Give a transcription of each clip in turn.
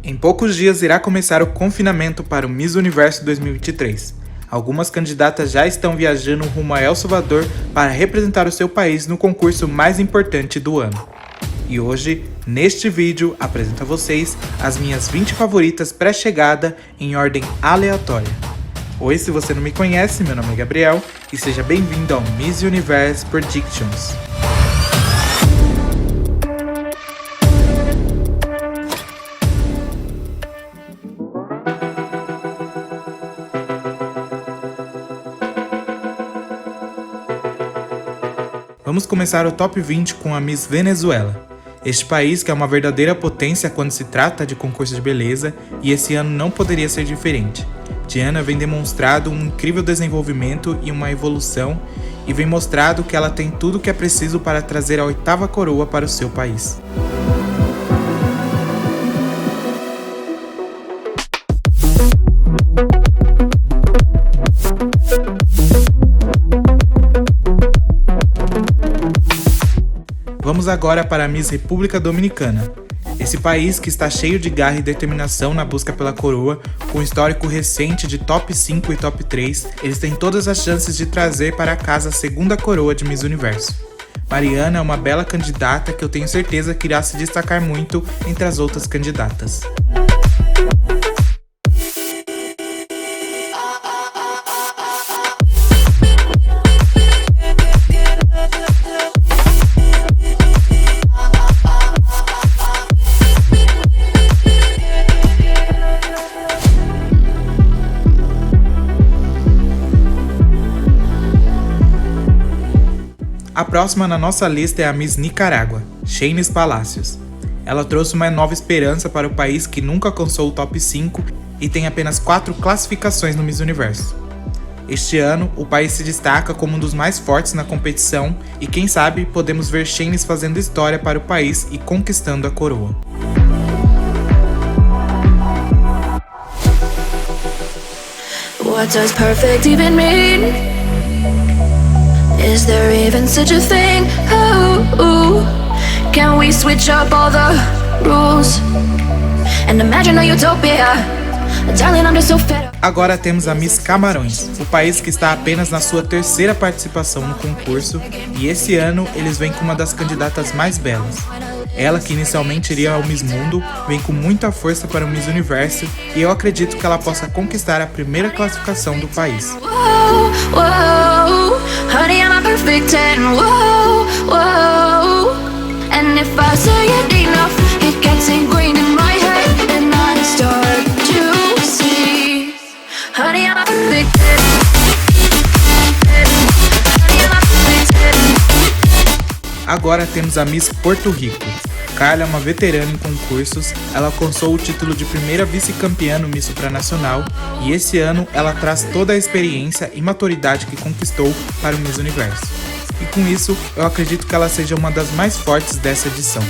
Em poucos dias irá começar o confinamento para o Miss Universo 2023. Algumas candidatas já estão viajando rumo a El Salvador para representar o seu país no concurso mais importante do ano. E hoje, neste vídeo, apresento a vocês as minhas 20 favoritas pré-chegada em ordem aleatória. Oi, se você não me conhece, meu nome é Gabriel e seja bem-vindo ao Miss Universe Predictions. Vamos começar o top 20 com a Miss Venezuela. Este país que é uma verdadeira potência quando se trata de concurso de beleza, e esse ano não poderia ser diferente. Diana vem demonstrado um incrível desenvolvimento e uma evolução, e vem mostrado que ela tem tudo o que é preciso para trazer a 8ª coroa para o seu país. Vamos agora para a Miss República Dominicana. Esse país que está cheio de garra e determinação na busca pela coroa, com um histórico recente de top 5 e top 3, eles têm todas as chances de trazer para casa a 2ª coroa de Miss Universo. Mariana é uma bela candidata que eu tenho certeza que irá se destacar muito entre as outras candidatas. A próxima na nossa lista é a Miss Nicarágua, Sheynnis Palacios. Ela trouxe uma nova esperança para o país que nunca alcançou o top 5 e tem apenas 4 classificações no Miss Universo. Este ano, o país se destaca como um dos mais fortes na competição e quem sabe podemos ver Sheynnis fazendo história para o país e conquistando a coroa. What does perfect even mean? Is there even such a thing? Oh, can we switch up all the rules and imagine a utopia? Darling, I'm just so fed up. Agora temos a Miss Camarões, o país que está apenas na sua 3ª participação no concurso, e esse ano eles vêm com uma das candidatas mais belas. Ela, que inicialmente iria ao Miss Mundo, vem com muita força para o Miss Universo e eu acredito que ela possa conquistar a 1ª classificação do país. Whoa, whoa, honey, I'm a perfect 10. Whoa, whoa, and if I say it enough, it gets ingrained in my head, and I start to see. Honey, I'm a perfect 10. Honey, I'm a perfect 10. Agora temos a Miss Porto Rico. Carla é uma veterana em concursos, ela alcançou o título de primeira vice-campeã no Miss Supranacional e esse ano ela traz toda a experiência e maturidade que conquistou para o Miss Universo. E com isso, eu acredito que ela seja uma das mais fortes dessa edição.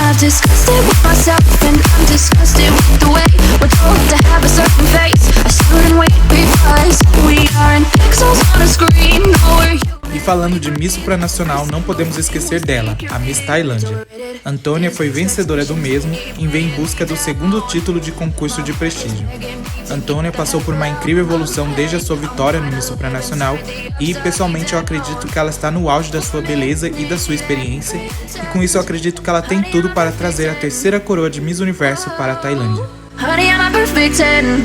I've discussed it with myself and I'm disgusted with the way we're told to have a certain face, a certain weight, because we are in pixels on a screen. No, we're human. E falando de Miss Supranacional, não podemos esquecer dela, a Miss Tailândia. Antônia foi vencedora do mesmo e vem em busca do 2º título de concurso de prestígio. Antônia passou por uma incrível evolução desde a sua vitória no Miss Supranacional e, pessoalmente, eu acredito que ela está no auge da sua beleza e da sua experiência, e com isso eu acredito que ela tem tudo para trazer a 3ª coroa de Miss Universo para a Tailândia. Honey, I'm a perfect 10.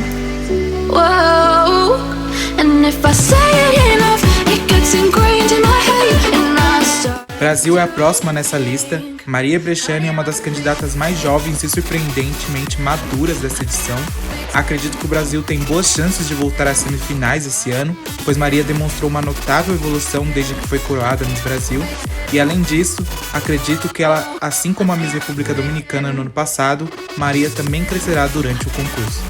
Whoa, and if I say it enough, it gets ingrained in my head, and I start. Brasil é a próxima nessa lista. Maria Brechani é uma das candidatas mais jovens e surpreendentemente maduras dessa edição. Acredito que o Brasil tem boas chances de voltar às semifinais esse ano, pois Maria demonstrou uma notável evolução desde que foi coroada no Brasil. E além disso, acredito que ela, assim como a Miss República Dominicana no ano passado, Maria também crescerá durante o concurso.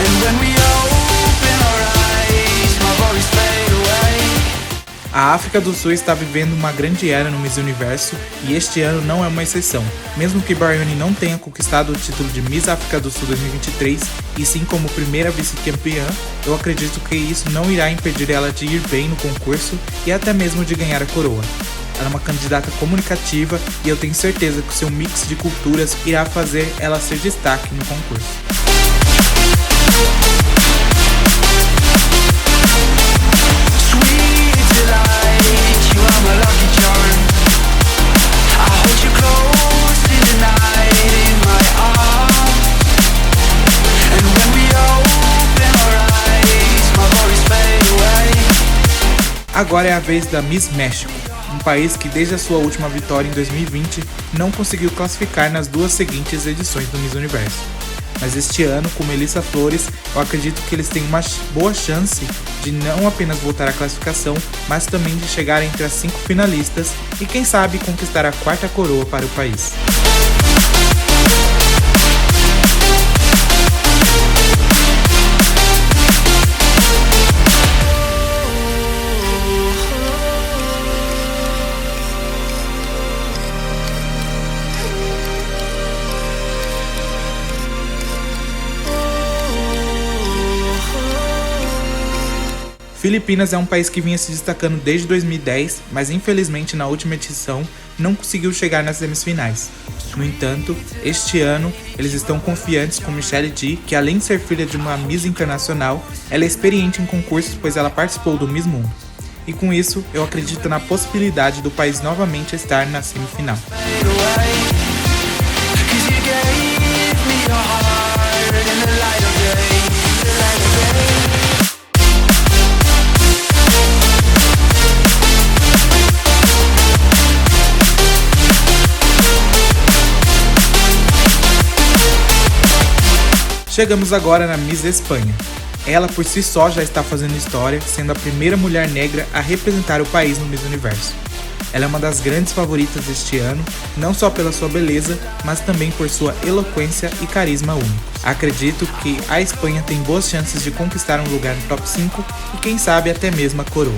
And when we all A África do Sul está vivendo uma grande era no Miss Universo e este ano não é uma exceção. Mesmo que Bryony não tenha conquistado o título de Miss África do Sul 2023 e sim como primeira vice-campeã, eu acredito que isso não irá impedir ela de ir bem no concurso e até mesmo de ganhar a coroa. Ela é uma candidata comunicativa e eu tenho certeza que o seu mix de culturas irá fazer ela ser destaque no concurso. Agora é a vez da Miss México, um país que desde a sua última vitória em 2020 não conseguiu classificar nas duas seguintes edições do Miss Universo. Mas este ano, com Melissa Flores, eu acredito que eles têm uma boa chance de não apenas voltar à classificação, mas também de chegar entre as 5 finalistas e quem sabe conquistar a 4ª coroa para o país. Filipinas é um país que vinha se destacando desde 2010, mas infelizmente na última edição não conseguiu chegar nas semifinais. No entanto, este ano eles estão confiantes com Michelle G, que além de ser filha de uma Miss Internacional, ela é experiente em concursos pois ela participou do Miss Mundo. E com isso, eu acredito na possibilidade do país novamente estar na semifinal. Chegamos agora na Miss Espanha. Ela por si só já está fazendo história, sendo a primeira mulher negra a representar o país no Miss Universo. Ela é uma das grandes favoritas deste ano, não só pela sua beleza, mas também por sua eloquência e carisma único. Acredito que a Espanha tem boas chances de conquistar um lugar no top 5 e quem sabe até mesmo a coroa.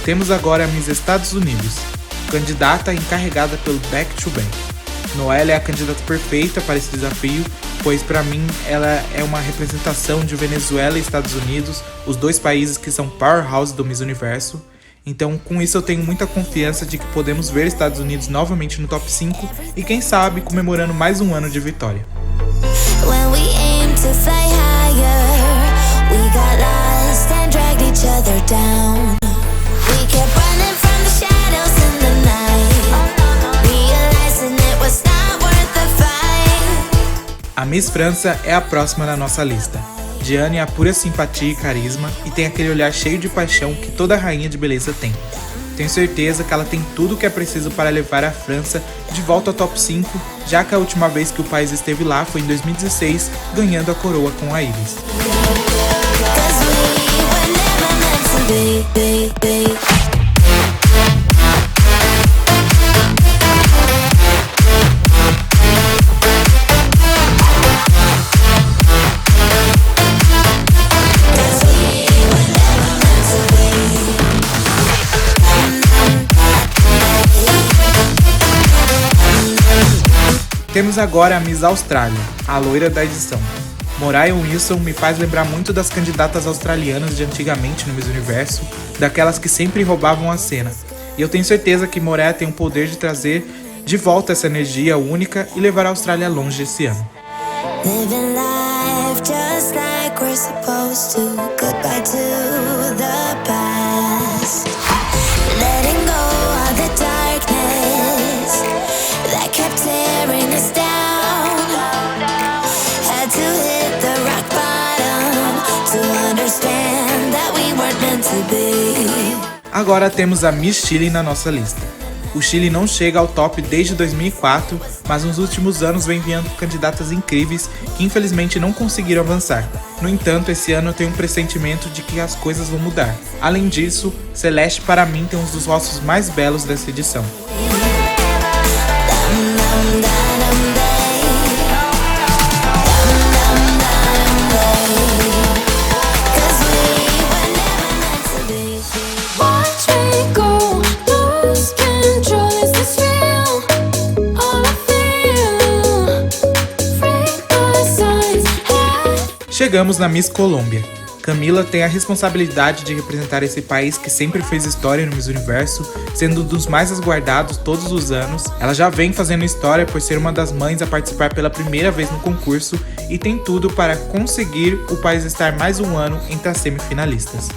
Temos agora a Miss Estados Unidos, candidata encarregada pelo Back to Back. Noelle é a candidata perfeita para esse desafio, pois para mim ela é uma representação de Venezuela e Estados Unidos, os dois países que são powerhouse do Miss Universo. Então com isso eu tenho muita confiança de que podemos ver Estados Unidos novamente no top 5 e quem sabe comemorando mais um ano de vitória. A Miss França é a próxima na nossa lista. Diane é a pura simpatia e carisma e tem aquele olhar cheio de paixão que toda rainha de beleza tem. Tenho certeza que ela tem tudo o que é preciso para levar a França de volta ao top 5, já que a última vez que o país esteve lá foi em 2016, ganhando a coroa com a Iris. Temos agora a Miss Austrália, a loira da edição. Moraya Wilson me faz lembrar muito das candidatas australianas de antigamente no Miss Universo, daquelas que sempre roubavam a cena. E eu tenho certeza que Moraya tem o poder de trazer de volta essa energia única e levar a Austrália longe esse ano. Agora temos a Miss Chile na nossa lista. O Chile não chega ao top desde 2004, mas nos últimos anos vem enviando candidatas incríveis que infelizmente não conseguiram avançar. No entanto, esse ano eu tenho um pressentimento de que as coisas vão mudar. Além disso, Celeste para mim tem um dos rostos mais belos dessa edição. Chegamos na Miss Colômbia. Camila tem a responsabilidade de representar esse país que sempre fez história no Miss Universo, sendo um dos mais aguardados todos os anos. Ela já vem fazendo história por ser uma das mães a participar pela primeira vez no concurso e tem tudo para conseguir o país estar mais um ano entre as semifinalistas.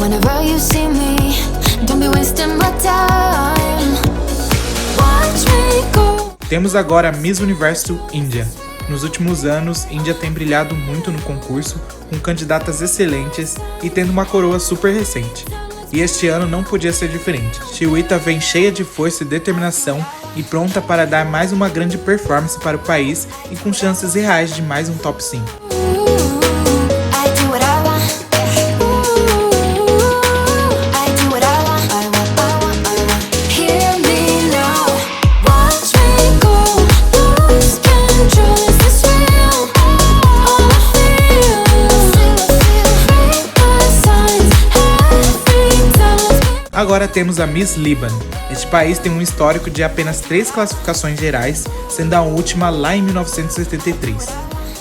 Whenever you see me, don't be wasting my time. Watch me go. Temos agora a Miss Universo Índia. Nos últimos anos, Índia tem brilhado muito no concurso, com candidatas excelentes e tendo uma coroa super recente. E este ano não podia ser diferente. Shweta vem cheia de força e determinação e pronta para dar mais uma grande performance para o país e com chances reais de mais um top 5. Agora temos a Miss Líbano. Este país tem um histórico de apenas 3 classificações gerais, sendo a última lá em 1973.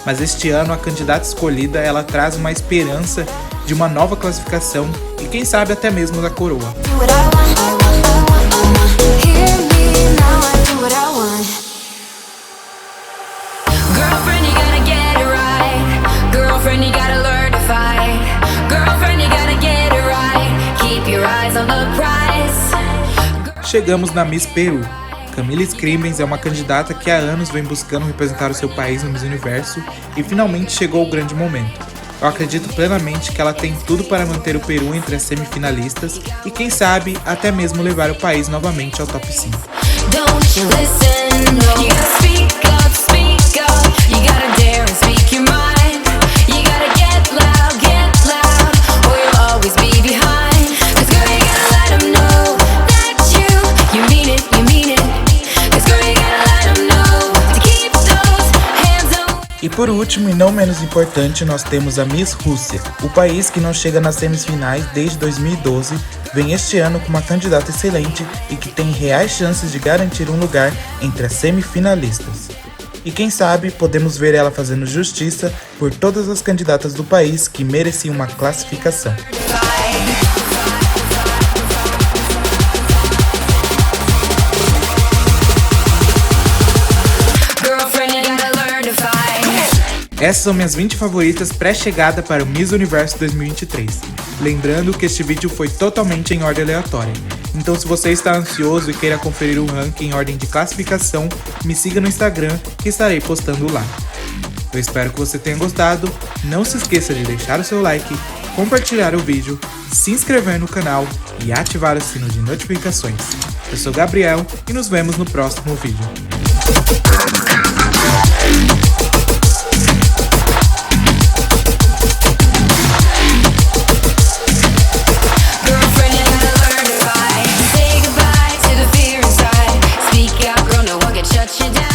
Mas este ano a candidata escolhida ela traz uma esperança de uma nova classificação e quem sabe até mesmo da coroa. Chegamos na Miss Peru. Camila Scrivens é uma candidata que há anos vem buscando representar o seu país no Miss Universo e finalmente chegou o grande momento. Eu acredito plenamente que ela tem tudo para manter o Peru entre as semifinalistas e quem sabe até mesmo levar o país novamente ao top 5. E por último e não menos importante, nós temos a Miss Rússia. O país que não chega nas semifinais desde 2012, vem este ano com uma candidata excelente e que tem reais chances de garantir um lugar entre as semifinalistas. E quem sabe podemos ver ela fazendo justiça por todas as candidatas do país que mereciam uma classificação. Essas são minhas 20 favoritas pré-chegada para o Miss Universo 2023. Lembrando que este vídeo foi totalmente em ordem aleatória. Então se você está ansioso e queira conferir o ranking em ordem de classificação, me siga no Instagram que estarei postando lá. Eu espero que você tenha gostado, não se esqueça de deixar o seu like, compartilhar o vídeo, se inscrever no canal e ativar o sino de notificações. Eu sou Gabriel e nos vemos no próximo vídeo. Shut you down.